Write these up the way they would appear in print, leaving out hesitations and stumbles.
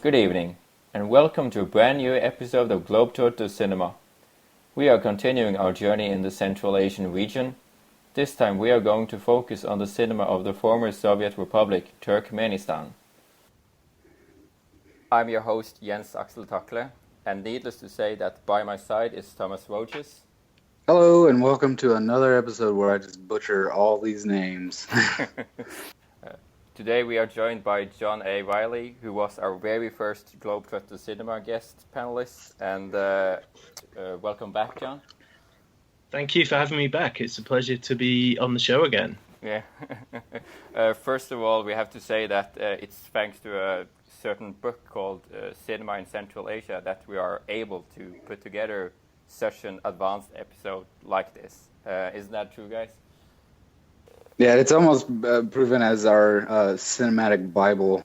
Good evening, and welcome to a brand new episode of Globetrot Cinema. We are continuing our journey in the Central Asian region. This time we are going to focus on the cinema of the former Soviet Republic, Turkmenistan. I'm your host Jens Aksel Takle, and needless to say that by my side is Tomás Roges. Hello, and welcome to another episode where I just butcher all these names. Today we are joined by John A. Wiley, who was our very first Globetrot Cinema guest panelist, and welcome back, John. Thank you for having me back. It's a pleasure to be on the show again. Yeah. First of all, we have to say that it's thanks to a certain book called Cinema in Central Asia that we are able to put together such an advanced episode like this. Isn't that true, guys? Yeah, it's almost proven as our cinematic Bible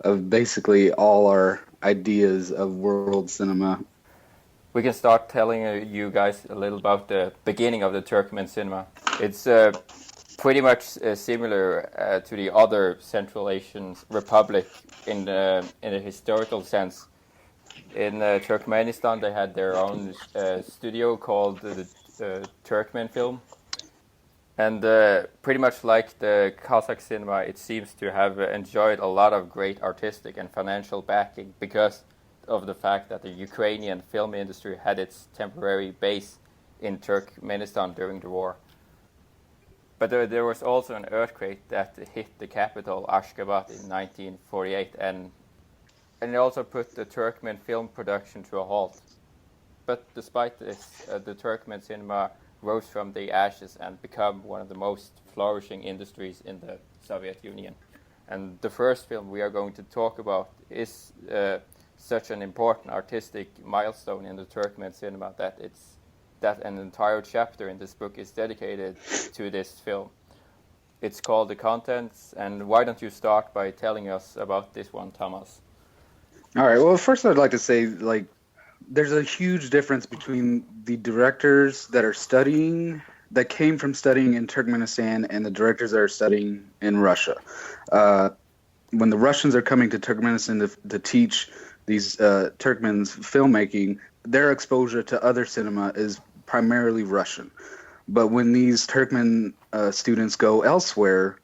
of basically all our ideas of world cinema. We can start telling you guys a little about the beginning of the Turkmen cinema. It's pretty much similar to the other Central Asian republic in a historical sense. In Turkmenistan, they had their own studio called the Turkmenfilm. And pretty much like the Kazakh cinema, it seems to have enjoyed a lot of great artistic and financial backing because of the fact that the Ukrainian film industry had its temporary base in Turkmenistan during the war. But there was also an earthquake that hit the capital, Ashgabat, in 1948, and it also put the Turkmen film production to a halt. But despite this, the Turkmen cinema rose from the ashes and become one of the most flourishing industries in the Soviet Union. And the first film we are going to talk about is such an important artistic milestone in the Turkmen cinema that an entire chapter in this book is dedicated to this film. It's called The Contents, and why don't you start by telling us about this one, Tomás? All right, well, first I'd like to say, there's a huge difference between the directors that came from studying in Turkmenistan and the directors that are studying in Russia. When the Russians are coming to Turkmenistan to teach these Turkmens filmmaking, their exposure to other cinema is primarily Russian. But when these Turkmen students go elsewhere,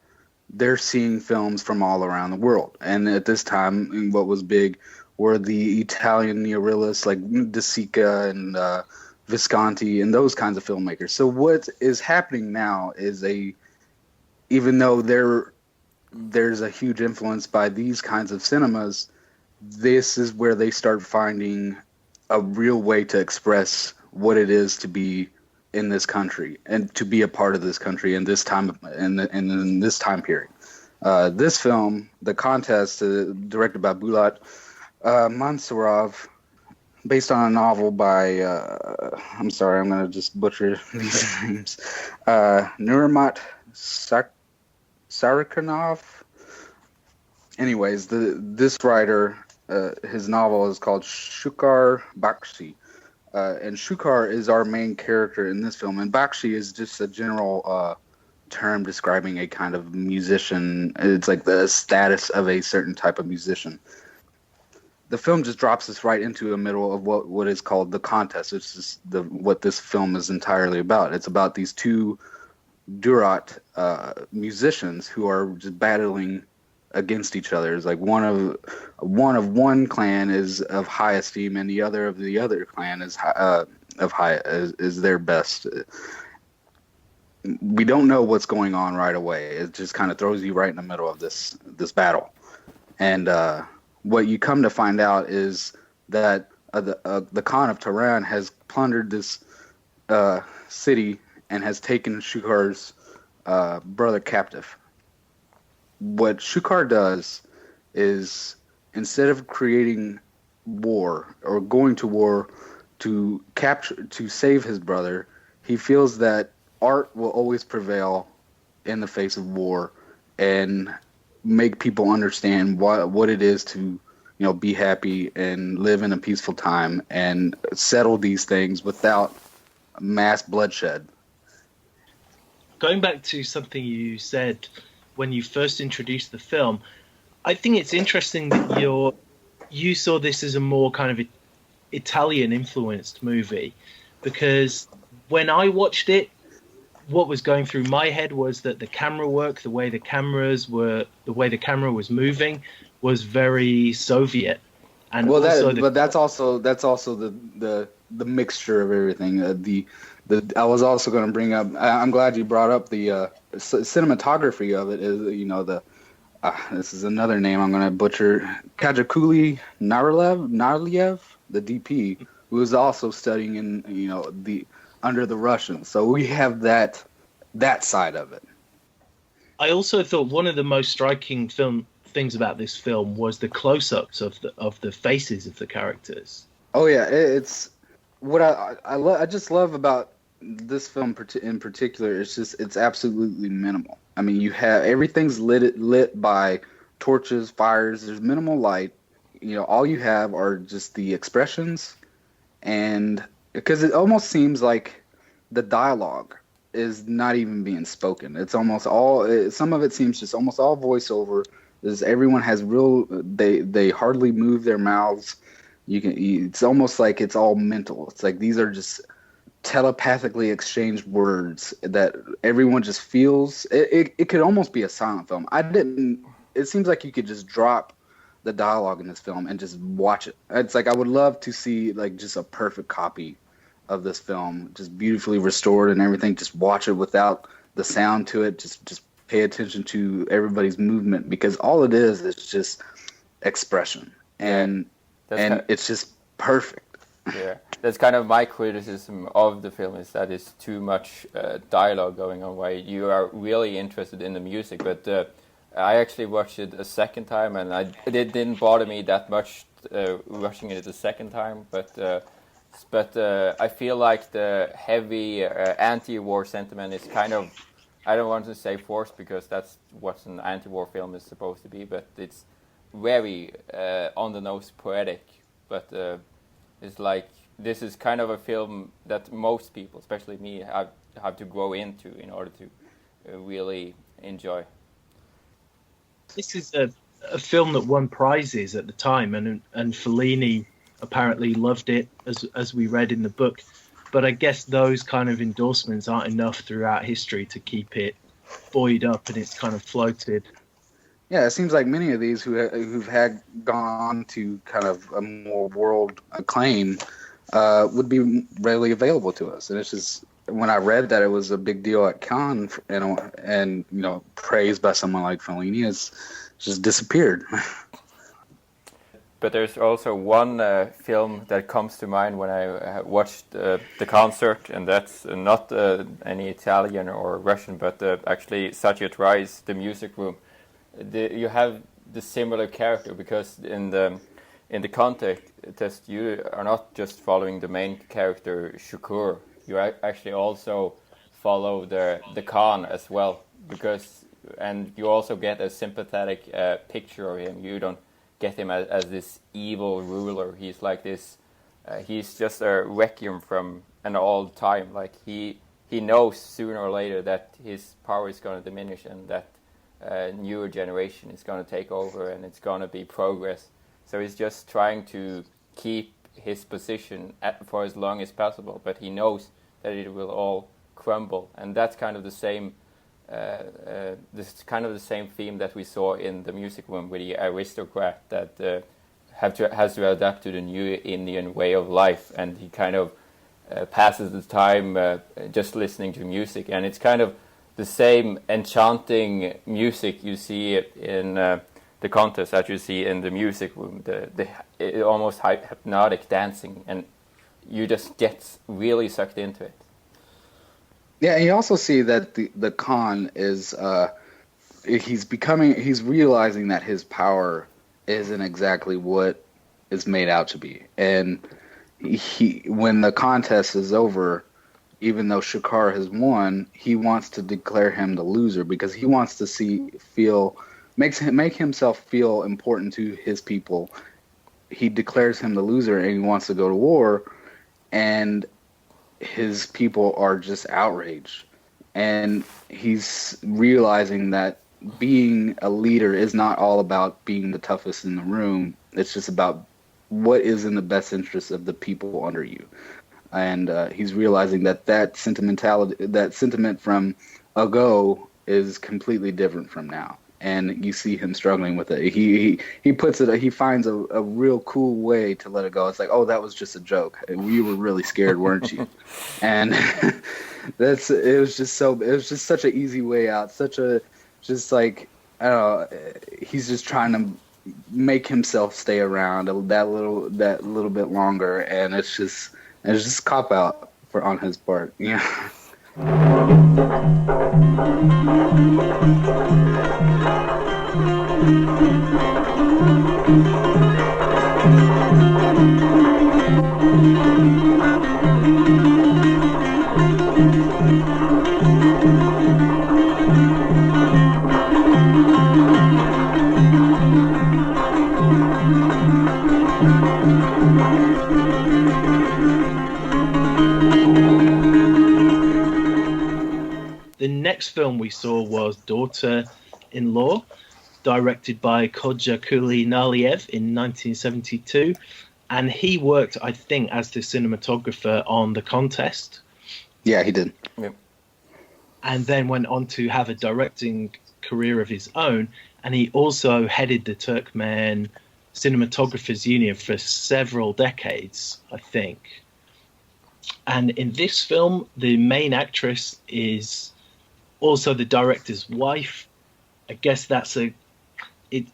they're seeing films from all around the world. And at this time, what was big were the Italian neorealists like De Sica and Visconti and those kinds of filmmakers. So what is happening now is even though there's a huge influence by these kinds of cinemas, this is where they start finding a real way to express what it is to be in this country and to be a part of this country in this time in this time period. This film, The Contest, directed by Bulat Mansurov, based on a novel by I'm sorry, I'm going to just butcher these names. Nurimat Sarakanov. Anyways, this writer, his novel is called Shukar Bakshi. And Shukar is our main character in this film. And Bakshi is just a general term describing a kind of musician. It's like the status of a certain type of musician. The film just drops us right into the middle of what is called The Contest, which is what this film is entirely about. It's about these two Durat musicians who are just battling against each other. It's like one of one clan is of high esteem, and the other clan is is their best. We don't know what's going on right away. It just kind of throws you right in the middle of this battle, and what you come to find out is that the Khan of Tehran has plundered this city and has taken Shukar's brother captive. What Shukar does is, instead of creating war or going to war to save his brother, he feels that art will always prevail in the face of war and make people understand what it is to, be happy and live in a peaceful time and settle these things without mass bloodshed. Going back to something you said when you first introduced the film, I think it's interesting that you saw this as a more kind of Italian-influenced movie, because when I watched it, what was going through my head was that the camera work, the way the camera was moving, was very Soviet. And well, also that's also the mixture of everything. I was also going to bring up. I'm glad you brought up the cinematography of it. Is this is another name I'm going to butcher. Khodzhakuli Narliev, the DP, who was also studying in under the Russians. So we have that side of it. I also thought one of the most striking things about this film was the close-ups of the faces of the characters. Oh yeah, it's what I just love about this film in particular. It's absolutely minimal. I mean, you have everything's lit by torches, fires. There's minimal light. All you have are just the expressions, and because it almost seems like the dialogue is not even being spoken. It's almost all. Some of it seems just almost all voiceover. Everyone has they hardly move their mouths. It's almost like it's all mental. It's like these are just telepathically exchanged words that everyone just feels. It could almost be a silent film. It seems like you could just drop the dialogue in this film and just watch it. It's like I would love to see like just a perfect copy of this film, just beautifully restored and everything. Just watch it without the sound to it. Just pay attention to everybody's movement, because all it is just expression, and it's just perfect. Yeah, that's kind of my criticism of the film, is that it's too much dialogue going on, while you are really interested in the music. But I actually watched it a second time, and it didn't bother me that much watching it the second time. But I feel like the heavy anti-war sentiment is kind of, I don't want to say forced, because that's what an anti-war film is supposed to be, but it's very on the nose poetic. But it's like, this is kind of a film that most people, especially me, have to grow into in order to really enjoy. This is a film that won prizes at the time, and Fellini apparently loved it, as we read in the book. But I guess those kind of endorsements aren't enough throughout history to keep it buoyed up and it's kind of floated. Yeah, it seems like many of these who've gone on to kind of a more world acclaim would be readily available to us. And it's just, when I read that it was a big deal at Cannes and praised by someone like Fellini, it's just disappeared. But there's also one film that comes to mind when I watched the concert, and that's not any Italian or Russian, but actually Satyajit Ray's The Music Room. You have the similar character, because in the context you are not just following the main character Shukur. You actually also follow the Khan as well, and you also get a sympathetic picture of him. You don't get him as this evil ruler. He's like this. He's just a requiem from an old time. Like he knows sooner or later that his power is going to diminish, and that a newer generation is going to take over, and it's going to be progress. So he's just trying to keep his position for as long as possible, but he knows that it will all crumble, and that's kind of the same. This is kind of the same theme that we saw in The Music Room, with the aristocrat that has to adapt to the new Indian way of life, and he kind of passes the time just listening to music, and it's kind of the same enchanting music you see in the contest that you see in The Music Room, the almost hypnotic dancing, and you just get really sucked into it. Yeah, and you also see that the Khan is he's realizing that his power isn't exactly what it's made out to be. And when the contest is over, even though Shukar has won, he wants to declare him the loser, because he wants to make himself feel important to his people. He declares him the loser, and he wants to go to war, and his people are just outraged. And he's realizing that being a leader is not all about being the toughest in the room. It's just about what is in the best interest of the people under you. And he's realizing that sentiment from ago is completely different from now. And you see him struggling with it. He finds a real cool way to let it go. It's like, oh, that was just a joke. You were really scared, weren't you? And it was just such an easy way out. He's just trying to make himself stay around that little bit longer, and it's just cop out on his part. Yeah. The next film we saw was Daughter-in-Law, directed by Khodzhakuli Narliev in 1972. And he worked, I think, as the cinematographer on The Contest. Yeah, he did. Yep. And then went on to have a directing career of his own. And he also headed the Turkmen Cinematographers Union for several decades, I think. And in this film, the main actress is also the director's wife. I guess that's a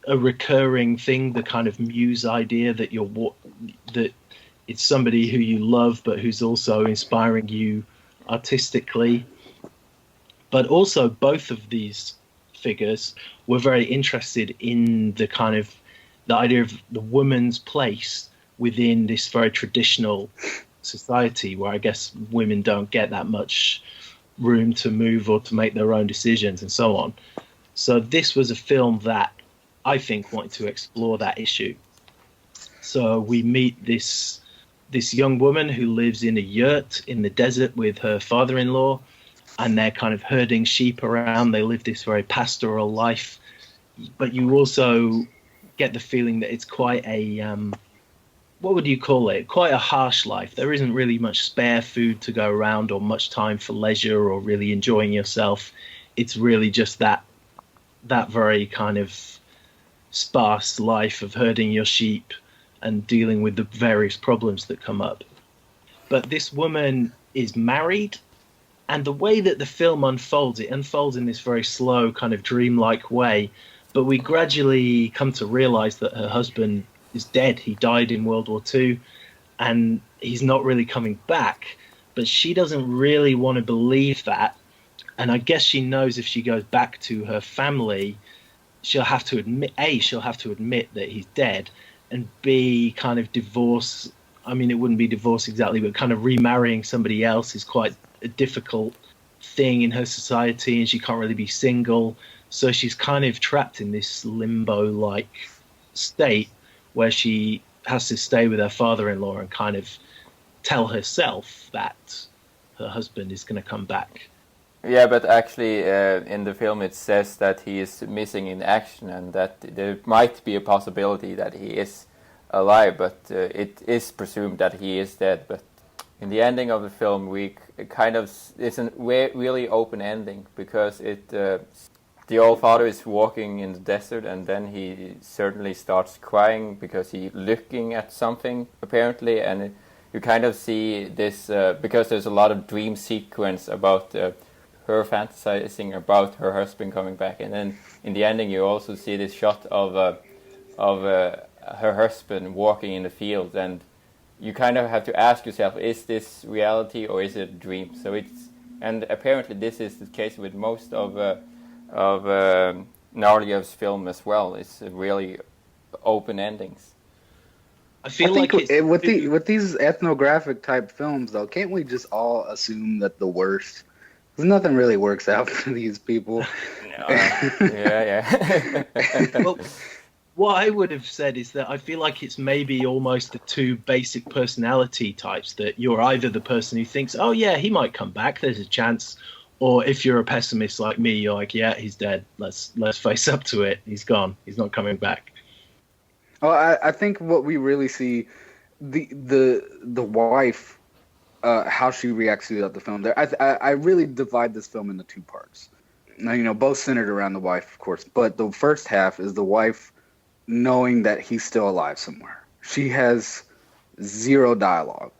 recurring thing, the kind of muse idea that that it's somebody who you love but who's also inspiring you artistically. But also both of these figures were very interested in the idea of the woman's place within this very traditional society where I guess women don't get that much room to move or to make their own decisions and so on. So this was a film that I think wanted to explore that issue. So we meet this young woman who lives in a yurt in the desert with her father-in-law, and they're kind of herding sheep around. They live this very pastoral life, but you also get the feeling that it's quite a what would you call it? Quite a harsh life. There isn't really much spare food to go around or much time for leisure or really enjoying yourself. It's really just that very kind of sparse life of herding your sheep and dealing with the various problems that come up. But this woman is married, and the way that the film unfolds, it unfolds in this very slow kind of dreamlike way, but we gradually come to realize that her husband is dead. He died in World War II, and he's not really coming back. But she doesn't really want to believe that, and I guess she knows if she goes back to her family, she'll have to admit that he's dead, and B, kind of divorce. I mean, it wouldn't be divorce exactly, but kind of remarrying somebody else is quite a difficult thing in her society, and she can't really be single. So she's kind of trapped in this limbo-like state where she has to stay with her father-in-law and kind of tell herself that her husband is going to come back. Yeah, but actually in the film it says that he is missing in action and that there might be a possibility that he is alive, but it is presumed that he is dead. But in the ending of the film, it's a really open ending, because the old father is walking in the desert, and then he certainly starts crying because he's looking at something, apparently, and you kind of see this, because there's a lot of dream sequence about her fantasizing about her husband coming back, and then in the ending you also see this shot of her husband walking in the field, and you kind of have to ask yourself, is this reality or is it a dream? And apparently this is the case with most of Narliev's film as well. It's really open endings. I think with these ethnographic type films, though, can't we just all assume that the worst? Because nothing really works out for these people. Yeah. Well, what I would have said is that I feel like it's maybe almost the two basic personality types, that you're either the person who thinks, oh yeah, he might come back, there's a chance, or if you're a pessimist like me, you're like, yeah, he's dead, let's face up to it, he's gone, he's not coming back. Well, I think what we really see the wife, how she reacts throughout the film. I really divide this film into two parts. Now, both centered around the wife, of course. But the first half is the wife knowing that he's still alive somewhere. She has zero dialogue.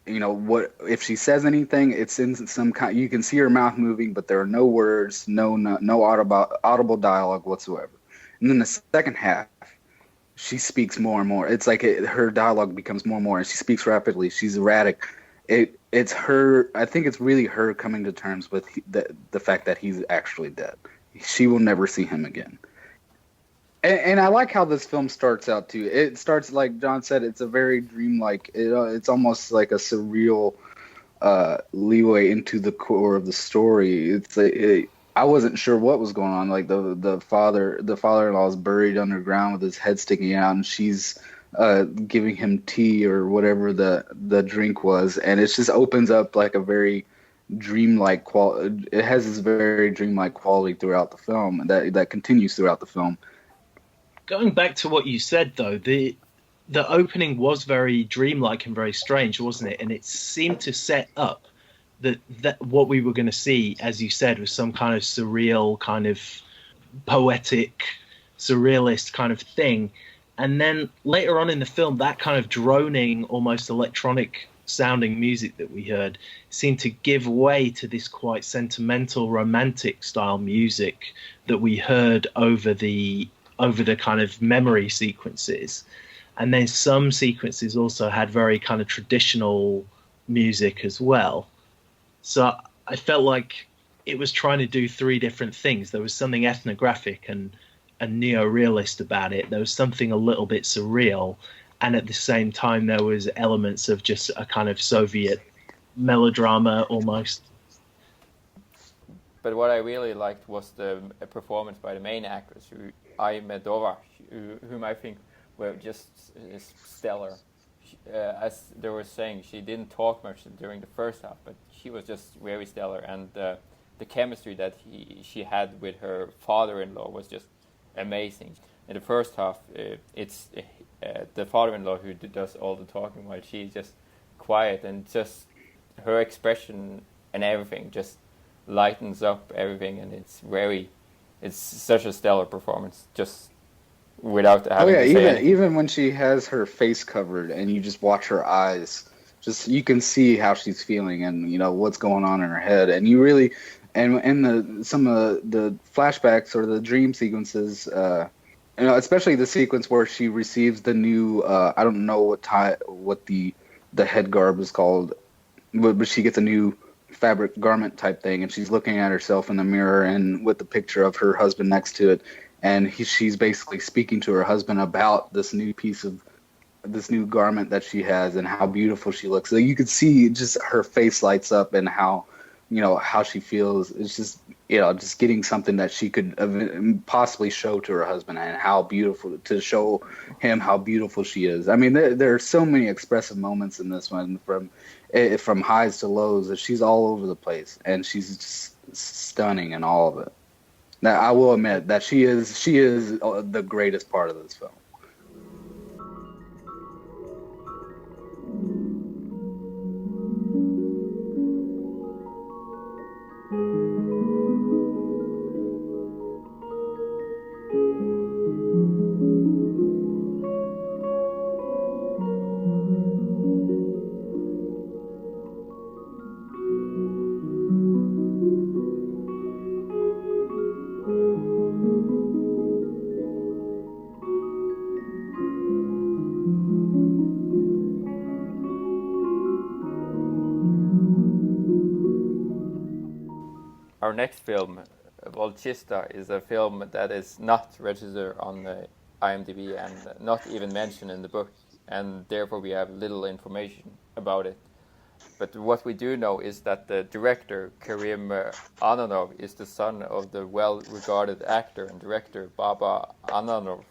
What if she says anything? It's in some kind. You can see her mouth moving, but there are no words, no audible dialogue whatsoever. And then the second half, she speaks more and more. It's like her dialogue becomes more and more, and she speaks rapidly. She's erratic. It's her. I think it's really her coming to terms with the fact that he's actually dead. She will never see him again. And I like how this film starts out too. It starts like John said. It's a very dreamlike. It's almost like a surreal leeway into the core of the story. I wasn't sure what was going on. Like the father-in-law is buried underground with his head sticking out, and she's giving him tea or whatever the drink was, and it just opens up like a very dreamlike quality. It has this very dreamlike quality throughout the film that continues throughout the film. Going back to what you said, though, the opening was very dreamlike and very strange, wasn't it? And it seemed to set up that what we were going to see, as you said, was some kind of surreal, kind of poetic, surrealist kind of thing. And then later on in the film, that kind of droning, almost electronic sounding music that we heard seemed to give way to this quite sentimental, romantic style music that we heard over the kind of memory sequences. And then some sequences also had very kind of traditional music as well. So I felt like it was trying to do three different things. There was something ethnographic and neo-realist about it. There was something a little bit surreal. And at the same time, there was elements of just a kind of Soviet melodrama almost. But what I really liked was the performance by the main actress, Medova, whom I think were just stellar. As they were saying, she didn't talk much during the first half, but she was just very stellar. And the chemistry that she had with her father-in-law was just amazing. In the first half, it's the father-in-law who does all the talking while she's just quiet, and just her expression and everything just lightens up everything, and it's such a stellar performance, just without having to say anything. Even when she has her face covered and you just watch her eyes, just you can see how she's feeling and what's going on in her head, and you really some of the flashbacks or the dream sequences, especially the sequence where she receives the new I don't know what the head garb is called, but she gets a new fabric garment type thing, and she's looking at herself in the mirror and with the picture of her husband next to it, and she's basically speaking to her husband about this new garment that she has and how beautiful she looks. So you could see just her face lights up and how she feels. It's just just getting something that she could possibly show to her husband, and how beautiful to show him how beautiful she is. I mean, there are so many expressive moments in this one, from highs to lows, that she's all over the place, and she's just stunning in all of it. Now, I will admit that she is the greatest part of this film. Our next film, Volchitsa, is a film that is not registered on the IMDb and not even mentioned in the book, and therefore we have little information about it. But what we do know is that the director, Kerim Annanov, is the son of the well-regarded actor and director Baba Annanov.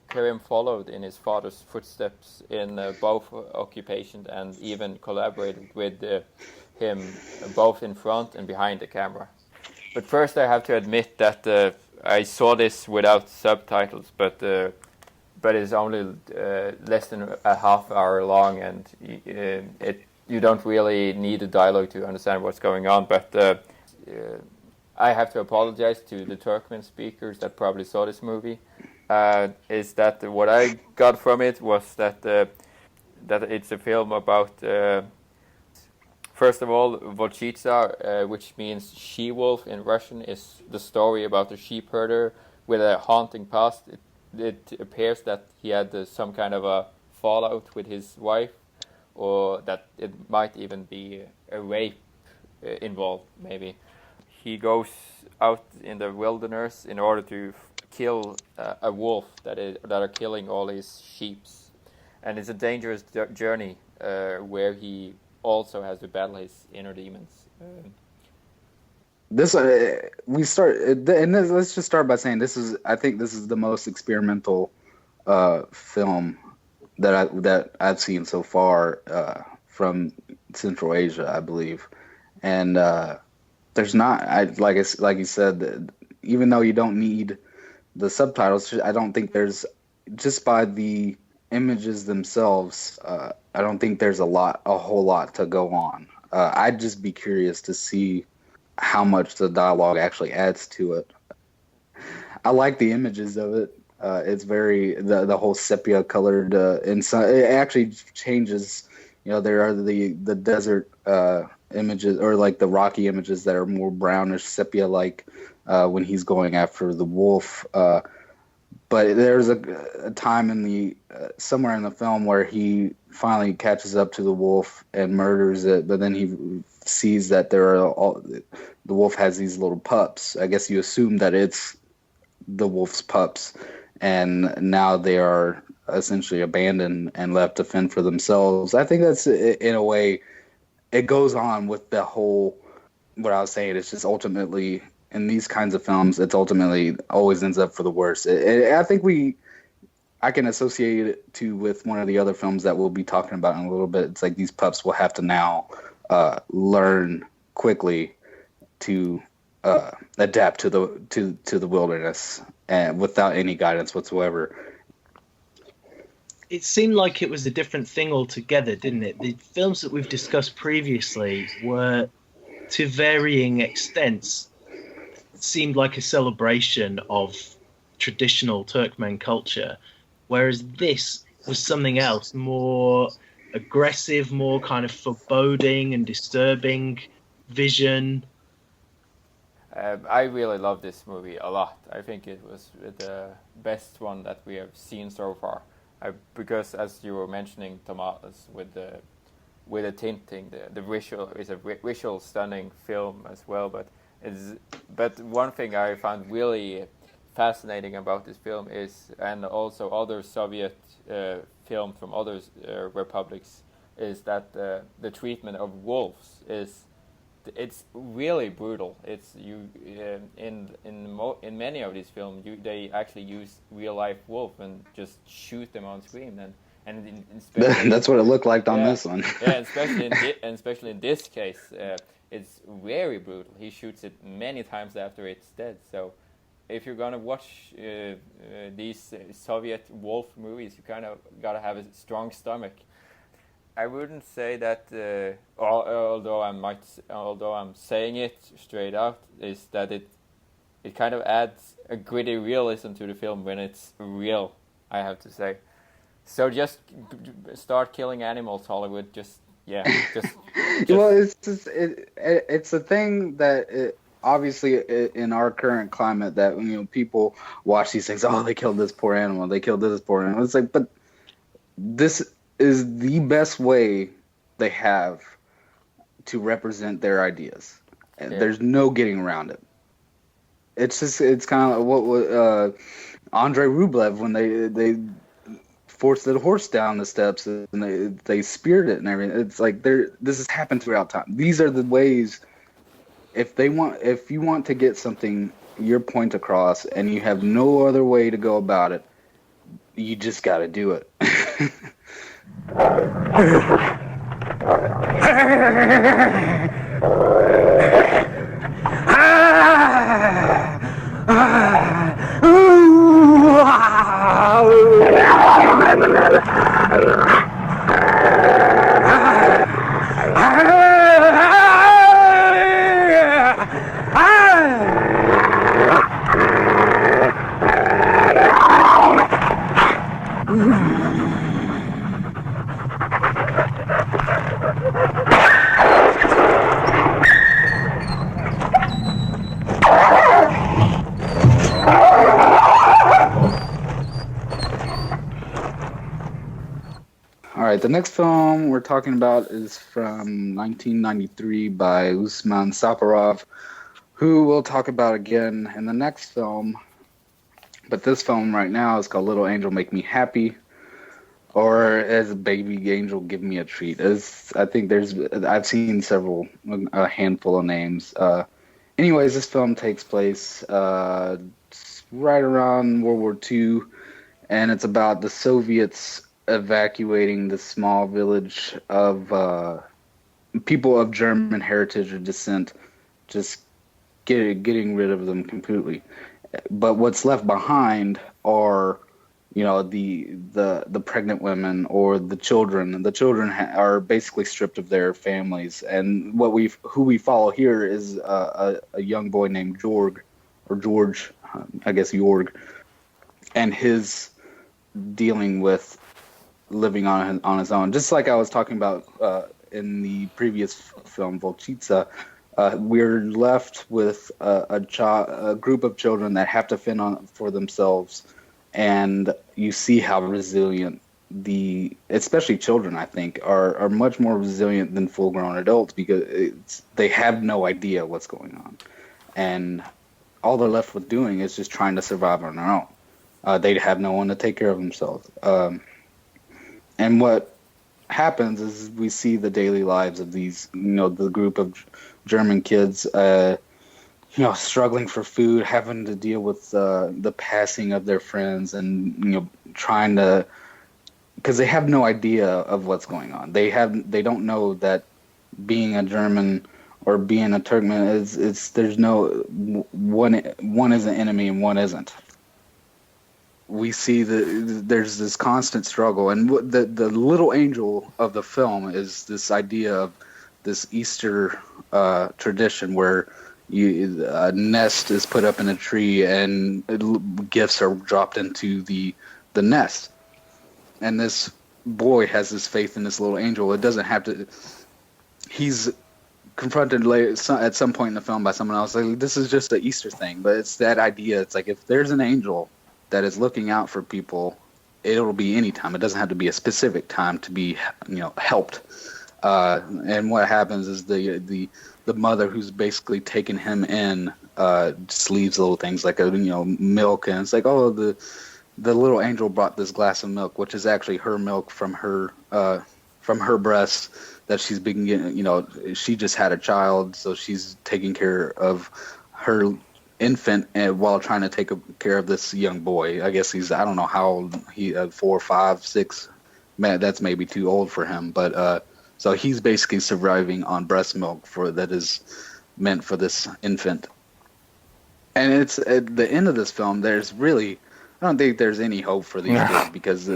Kerim followed in his father's footsteps in both occupations and even collaborated with him both in front and behind the camera. But first I have to admit that I saw this without subtitles, but the but it's only less than a half hour long, and you don't really need a dialogue to understand what's going on. But I have to apologize to the Turkmen speakers that probably saw this movie. Is that what I got from it was that it's a film about, first of all, Volchitsa, which means she-wolf in Russian, is the story about a sheep herder with a haunting past. It appears that he had some kind of a fallout with his wife, or that it might even be a rape involved, maybe. He goes out in the wilderness in order to kill a wolf that are killing all his sheep. And it's a dangerous journey where he also has to battle his inner demons. Let's just start by saying I think this is the most experimental film that I've seen so far from Central Asia, I believe. And there's not, like you said, even though you don't need the subtitles, I don't think there's, just by the images themselves, I don't think there's a whole lot to go on. I'd just be curious to see how much the dialogue actually adds to it. I like the images of it. It's very, the whole sepia colored, and so it actually changes. There are the desert images, or like the rocky images that are more brownish sepia like when he's going after the wolf. But there's a time in the somewhere in the film where he finally catches up to the wolf and murders it, but then he sees that the wolf has these little pups. I guess you assume that it's the wolf's pups, and now they are essentially abandoned and left to fend for themselves. I think that's, in a way, it goes on with the whole, what I was saying, it's just ultimately, in these kinds of films, it's ultimately always ends up for the worst. I think I can associate it with one of the other films that we'll be talking about in a little bit. It's like these pups will have to now learn quickly to adapt to the wilderness, and without any guidance whatsoever. It seemed like it was a different thing altogether, didn't it? The films that we've discussed previously were, to varying extents, seemed like a celebration of traditional Turkmen culture, whereas this was something else, more aggressive, more kind of foreboding and disturbing vision. I really love this movie a lot. I think it was the best one that we have seen so far. Because, as you were mentioning, Tomás, with the tinting, the visual is a visual stunning film as well. But one thing I found really fascinating about this film is, and also other Soviet films from other republics, is that the treatment of wolves it's really brutal. It's in many of these films they actually use real life wolf and just shoot them on screen, and that's what it looked like on this one. Yeah, especially in this case, it's very brutal. He shoots it many times after it's dead. So if you're gonna watch these Soviet wolf movies, you kind of gotta have a strong stomach. I wouldn't say that, although I'm saying it straight out, is that it kind of adds a gritty realism to the film when it's real, I have to say. So just start killing animals, Hollywood. Just well, it's a thing that obviously in our current climate that people watch these things. Oh, they killed this poor animal. They killed this poor animal. It's like, but this is the best way they have to represent their ideas. And there's no getting around it. It's kind of what Andrei Rublev, when they forced the horse down the steps and they speared it and everything. It's like this has happened throughout time. These are the ways. If you want to get your point across, and you have no other way to go about it, you just got to do it. the next film we're talking about is from 1993 by Uzmaan Saparov, who we'll talk about again in the next film. But this film right now is called Little Angel Make Me Happy, or As a Baby Angel Give Me a Treat. I think I've seen a handful of names. Anyways, this film takes place right around World War II, and it's about the Soviets evacuating the small village of people of German heritage or descent, just getting rid of them completely. But what's left behind are, the pregnant women or the children. The children are basically stripped of their families, and who we follow here is a young boy named George, I guess Jorg, and his dealing with living on his own. Just like I was talking about in the previous film, Volchitsa, we're left with a group of children that have to fend for themselves, and you see how resilient especially children, I think, are much more resilient than full-grown adults, because they have no idea what's going on, and all they're left with doing is just trying to survive on their own. They have no one to take care of themselves. And what happens is we see the daily lives of these, the group of German kids, struggling for food, having to deal with the passing of their friends, and trying to, because they have no idea of what's going on. They don't know that being a German or being a Turkmen there's no one is an enemy and one isn't. We see there's this constant struggle, and the little angel of the film is this idea of this Easter tradition where a nest is put up in a tree and gifts are dropped into the nest, and this boy has this faith in this little angel. It doesn't have to. He's confronted at some point in the film by someone else, like, this is just an Easter thing, but it's that idea. It's like, if there's an angel that is looking out for people, it'll be any time. It doesn't have to be a specific time to be, helped. And what happens is the mother who's basically taken him in just leaves little things like milk, and it's like, oh, the little angel brought this glass of milk, which is actually her milk from her breast that she's been getting. She just had a child, so she's taking care of her infant while trying to take care of this young boy. I guess I don't know how old he, 4, 5, 6. Man, that's maybe too old for him, but so he's basically surviving on breast milk that is meant for this infant. And it's at the end of this film, I don't think there's any hope for these kids,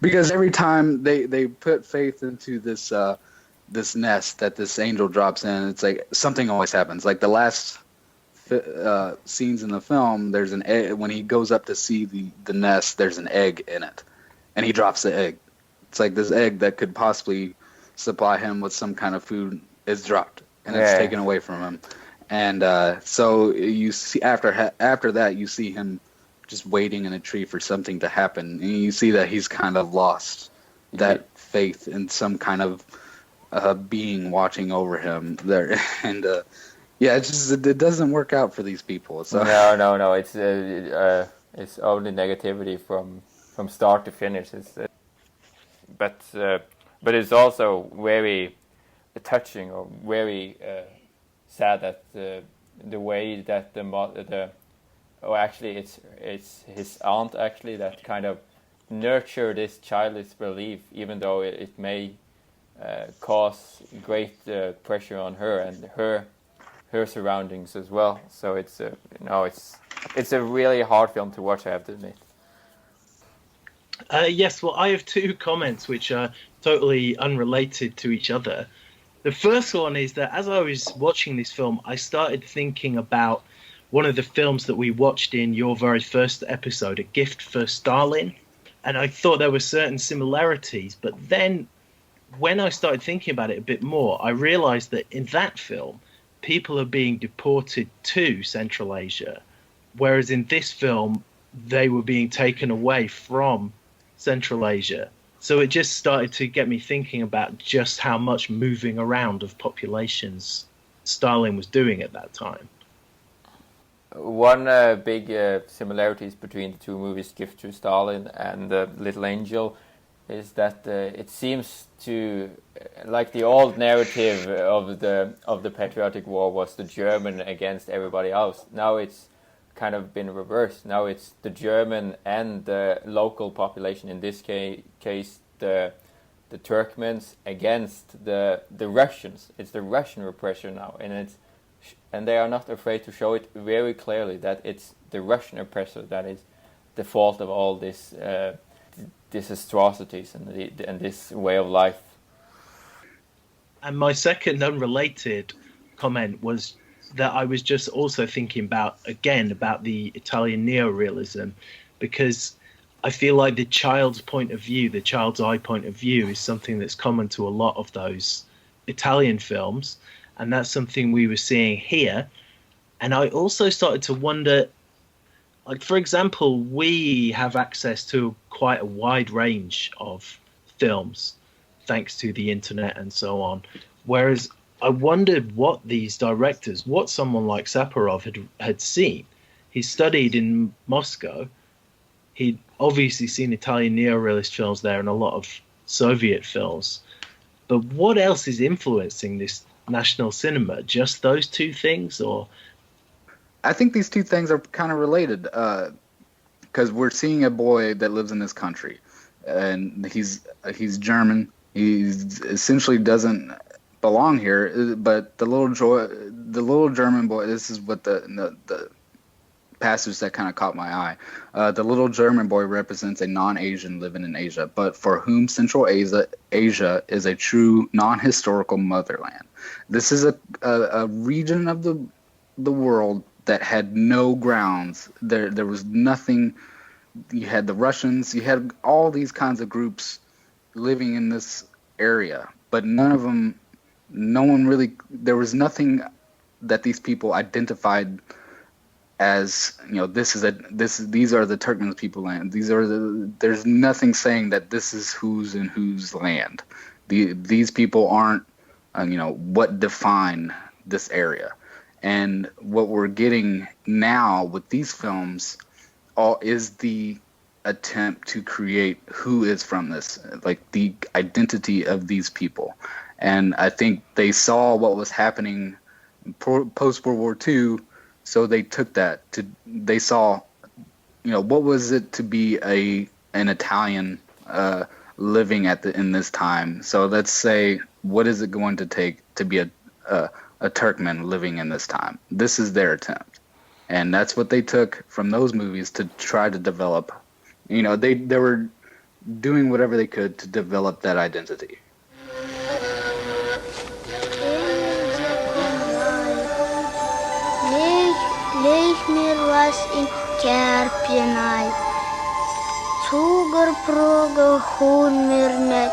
because every time they put faith into this nest that this angel drops in, it's like something always happens. Like the last scenes in the film, there's an egg. When he goes up to see the nest, there's an egg in it, and he drops the egg. It's like this egg that could possibly supply him with some kind of food is dropped, and it's taken away from him. And so you see after that, you see him just waiting in a tree for something to happen, and you see that he's kind of lost that faith in some kind of being watching over him there. And it doesn't work out for these people. So no, it's only negativity from start to finish. But it's also very touching or very sad that the way that it's his aunt actually that kind of nurture this childish belief, even though it may cause great pressure on her and her surroundings as well. So it's a really hard film to watch, I have to admit. Yes, well, I have two comments which are totally unrelated to each other. The first one is that as I was watching this film, I started thinking about one of the films that we watched in your very first episode, A Gift for Stalin. And I thought there were certain similarities. But then when I started thinking about it a bit more, I realized that in that film, people are being deported to Central Asia, whereas in this film, they were being taken away from Central Asia. So it just started to get me thinking about just how much moving around of populations Stalin was doing at that time. One big similarities between the two movies, Gift to Stalin and Little Angel, is that it seems to, like the old narrative of the patriotic war was the German against everybody else. Now it's kind of been reversed. Now it's the German and the local population, in this case the Turkmens against the Russians. It's the Russian repression now, and they are not afraid to show it very clearly that it's the Russian oppressor that is the fault of all this these atrocities and this way of life. And my second unrelated comment was that I was just also thinking about the Italian neorealism, because I feel like the child's point of view, the child's eye point of view, is something that's common to a lot of those Italian films, and that's something we were seeing here. And I also started to wonder, like, for example, we have access to quite a wide range of films thanks to the internet and so on, whereas I wondered what these directors, what someone like Saparov had seen. He studied in Moscow. He'd obviously seen Italian neorealist films there and a lot of Soviet films. But what else is influencing this national cinema? Just those two things, or? I think these two things are kind of related, because we're seeing a boy that lives in this country, and he's German. He essentially doesn't belong here, but the little German boy. This is what the passage that kind of caught my eye. The little German boy represents a non-Asian living in Asia, but for whom Central Asia is a true non-historical motherland. This is a region of the world that had no grounds. There was nothing. You had the Russians. You had all these kinds of groups living in this area, but no one really, there was nothing that these people identified as, these are the Turkmen people land. There's nothing saying that this is who's in whose land. These people aren't, what define this area. And what we're getting now with these films is the attempt to create who is from this, like the identity of these people. And I think they saw what was happening post World War II, so they took that they saw, what was it to be an Italian living in this time. So let's say, what is it going to take to be a Turkmen living in this time? This is their attempt, and that's what they took from those movies to try to develop. They were doing whatever they could to develop that identity. Leg mir was in Kerpenai. Zuger proge hun mir net.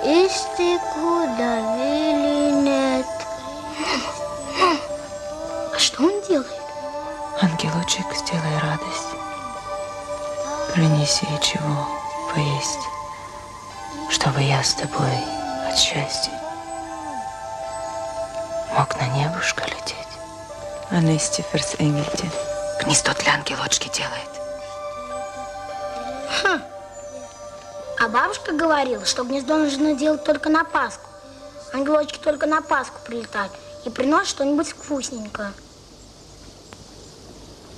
Ist die куда вели нет. А что он делает? Angelochek, сделай радость. Принеси чего поесть, чтобы я с тобой от счастья мог на небушка лететь. Анестиферс Энгельте. Гнездо для ангелочки делает. А бабушка говорила, что гнездо нужно делать только на Пасху. Ангелочки только на Пасху прилетают и приносят что-нибудь вкусненькое.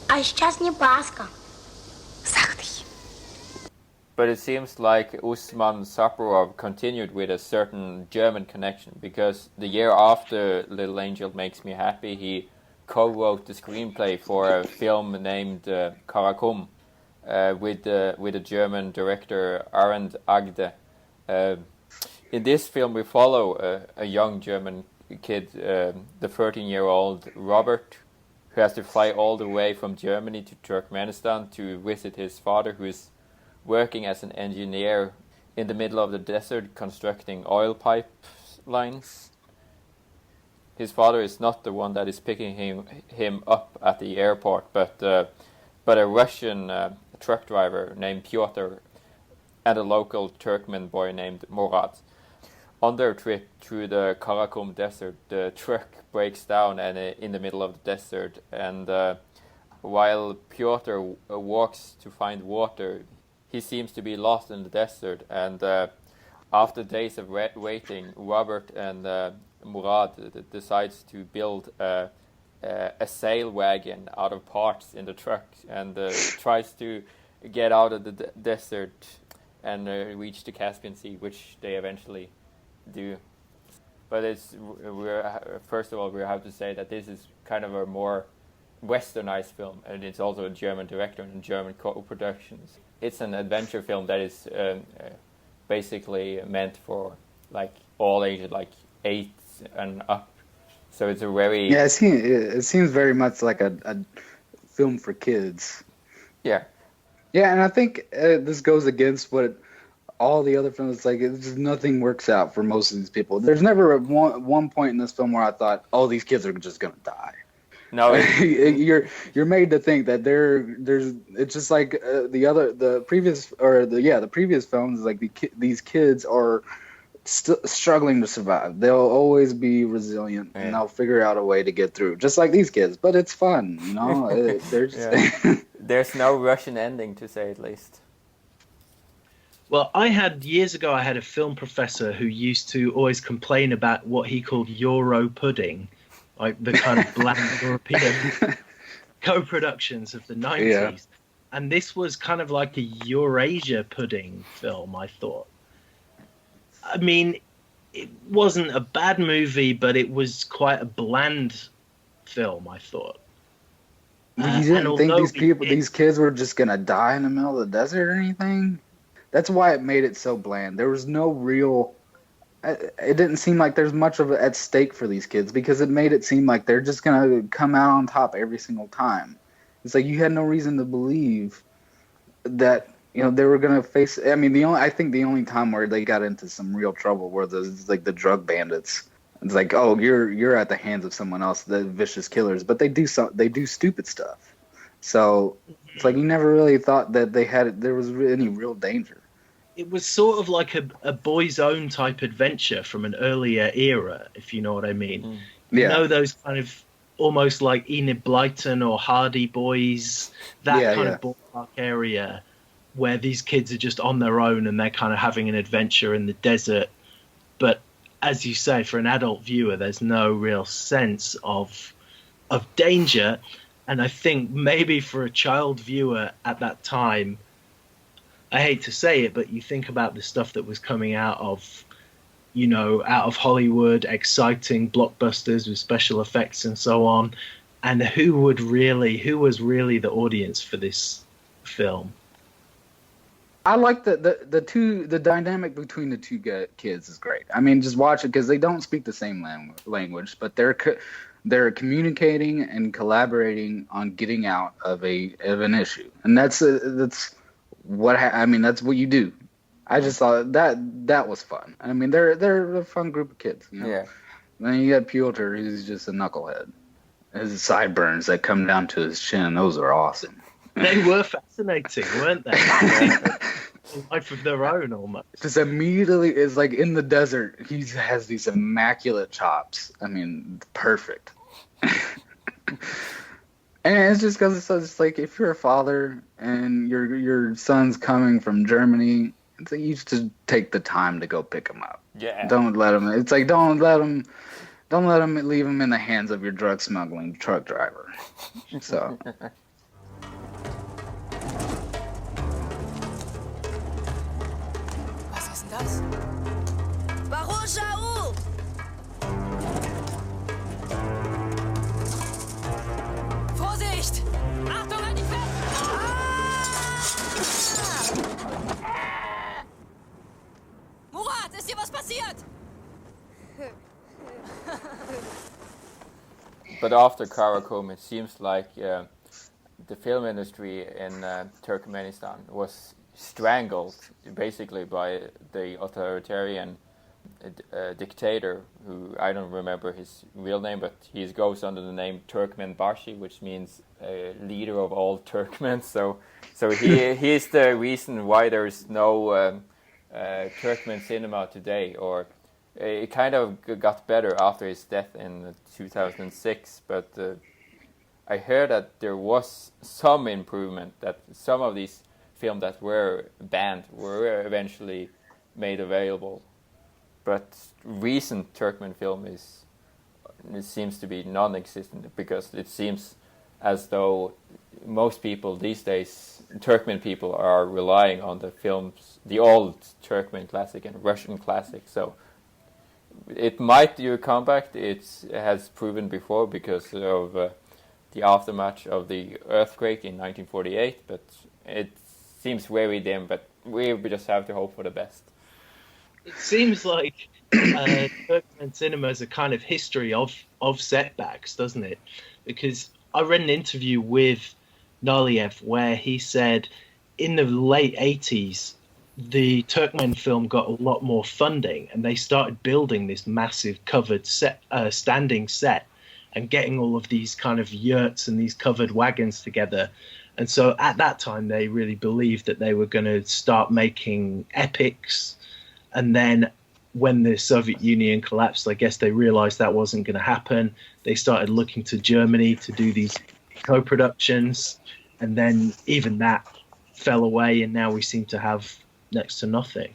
А сейчас не Пасха. But it seems like Uzmaan Saparov continued with a certain German connection, because the year after Little Angel Makes Me Happy, he co-wrote the screenplay for a film named Karakum with a German director, Arend Agthe. In this film, we follow a young German kid, the 13-year-old Robert, who has to fly all the way from Germany to Turkmenistan to visit his father, who is working as an engineer in the middle of the desert constructing oil pipelines. His father is not the one that is picking him up at the airport, but a Russian truck driver named Pyotr. and a local Turkmen boy named Murat. On their trip through the Karakum desert, the truck breaks down and in the middle of the desert, and while Piotr walks to find water, he seems to be lost in the desert, and after days of waiting, Robert and Murat decides to build a sail wagon out of parts in the truck, and tries to get out of the desert and reach the Caspian Sea, which they eventually do. But first of all, we have to say that this is kind of a more westernized film, and it's also a German director and German co-productions. It's an adventure film that is basically meant for like all ages, like 8 and up. So it's a very it seems very much like a film for kids. Yeah, and I think this goes against what all the other films, like, it's just nothing works out for most of these people. There's never one point in this film where I thought, oh, these kids are just gonna die. No, you're made to think that there's. It's just like the previous films. Like these kids are struggling to survive. They'll always be resilient, and they'll figure out a way to get through, just like these kids. But it's fun, you know. There's no Russian ending, to say at least. Well, years ago, I had a film professor who used to always complain about what he called Euro pudding, like the kind of bland European co-productions of the 90s. Yeah. And this was kind of like a Eurasia pudding film, I thought. I mean, it wasn't a bad movie, but it was quite a bland film, I thought. You didn't think these kids were just going to die in the middle of the desert or anything? That's why it made it so bland. There was no real... It didn't seem like there's much of it at stake for these kids, because it made it seem like they're just going to come out on top every single time. It's like you had no reason to believe that, you know, they were going to face... I mean, I think the only time where they got into some real trouble were the drug bandits. It's like, oh, you're at the hands of someone else, the vicious killers, but they do stupid stuff. So it's like you never really thought that there was any real danger. It was sort of like a boy's own type adventure from an earlier era, if you know what I mean. You know, those kind of almost like Enid Blyton or Hardy Boys, that kind of ballpark area where these kids are just on their own and they're kind of having an adventure in the desert. But as you say, for an adult viewer, there's no real sense of danger. And I think maybe for a child viewer at that time, I hate to say it, but you think about the stuff that was coming out of Hollywood, exciting blockbusters with special effects and so on, and who was really the audience for this film? I like the dynamic between the two kids is great. I mean, just watch it because they don't speak the same language, but they're communicating and collaborating on getting out of an issue, and that's what you do. I just thought that was fun. I mean, they're a fun group of kids. You know? Yeah. And then you got Piotr, who's just a knucklehead. His sideburns that come down to his chin, those are awesome. They were fascinating, weren't they? A life of their own, almost. Just immediately, it's like in the desert, he has these immaculate chops. I mean, perfect. And it's just because it's like, if you're a father and your son's coming from Germany, it's like you just take the time to go pick him up. Yeah. Don't let him leave him in the hands of your drug smuggling truck driver. So. Was ist denn das? Vorsicht! Achtung, halt dich fest! Murat, ist dir was passiert? But after Karakum, it seems like the film industry in Turkmenistan was strangled basically by the authoritarian dictator who I don't remember his real name, but he goes under the name Turkmen Bashi, which means leader of all Turkmens. So he is the reason why there is no Turkmen cinema today, or it kind of got better after his death in 2006, but I heard that there was some improvement, that some of these films that were banned were eventually made available. But recent Turkmen film it seems to be non-existent, because it seems as though most people these days, Turkmen people, are relying on the films, the old Turkmen classic and Russian classic. So it might do a comeback. It has proven before because of the aftermath of the earthquake in 1948, but it seems very dim. But we just have to hope for the best. It seems like Turkmen cinema is a kind of history of setbacks, doesn't it? Because I read an interview with Narliev where he said in the late 80s, the Turkmen film got a lot more funding, and they started building this massive covered set, standing set, and getting all of these kind of yurts and these covered wagons together. And so at that time, they really believed that they were going to start making epics. And then when the Soviet Union collapsed, I guess they realized that wasn't going to happen. They started looking to Germany to do these co-productions. And then even that fell away, and now we seem to have next to nothing.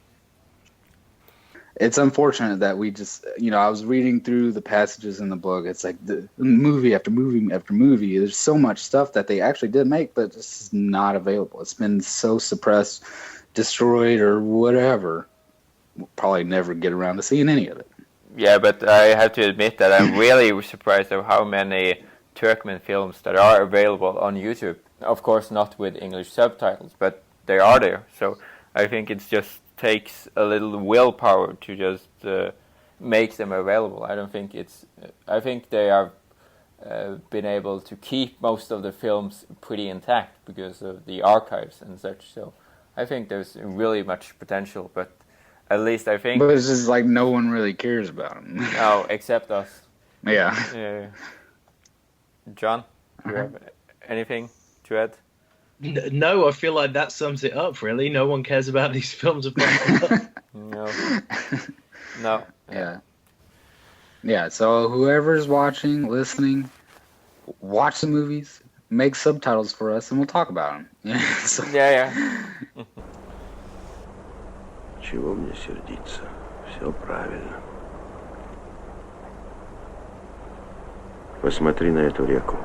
It's unfortunate that we just, I was reading through the passages in the book. It's like the movie after movie after movie. There's so much stuff that they actually did make, but it's just not available. It's been so suppressed, destroyed, or whatever. We'll probably never get around to seeing any of it. Yeah, but I have to admit that I'm really surprised of how many Turkmen films that are available on YouTube. Of course, not with English subtitles, but they are there. So I think it just takes a little willpower to just make them available. I think they have been able to keep most of the films pretty intact because of the archives and such. So I think there's really much potential, but at least I think... But it's just like no one really cares about them. No, except us. Yeah. John, do you have anything to add? No, I feel like that sums it up, really. No one cares about these films apart. No. Yeah, so whoever's watching, listening, watch the movies, make subtitles for us, and we'll talk about them. Yeah. Чего мне сердиться? Все правильно. Посмотри на эту реку.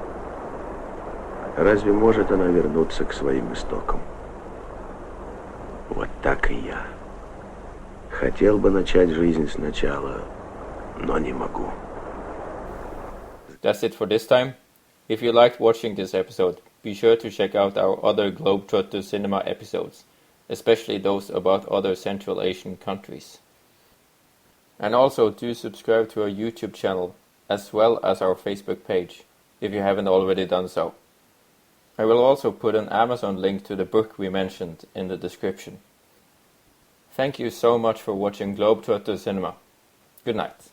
Разве может она вернуться к своим истокам? Вот так и я. Хотел бы начать жизнь сначала, но не могу. That's it for this time. If you liked watching this episode, be sure to check out our other Globetrot Cinema episodes, especially those about other Central Asian countries. And also do subscribe to our YouTube channel, as well as our Facebook page, if you haven't already done so. I will also put an Amazon link to the book we mentioned in the description. Thank you so much for watching Globetrot Cinema. Good night.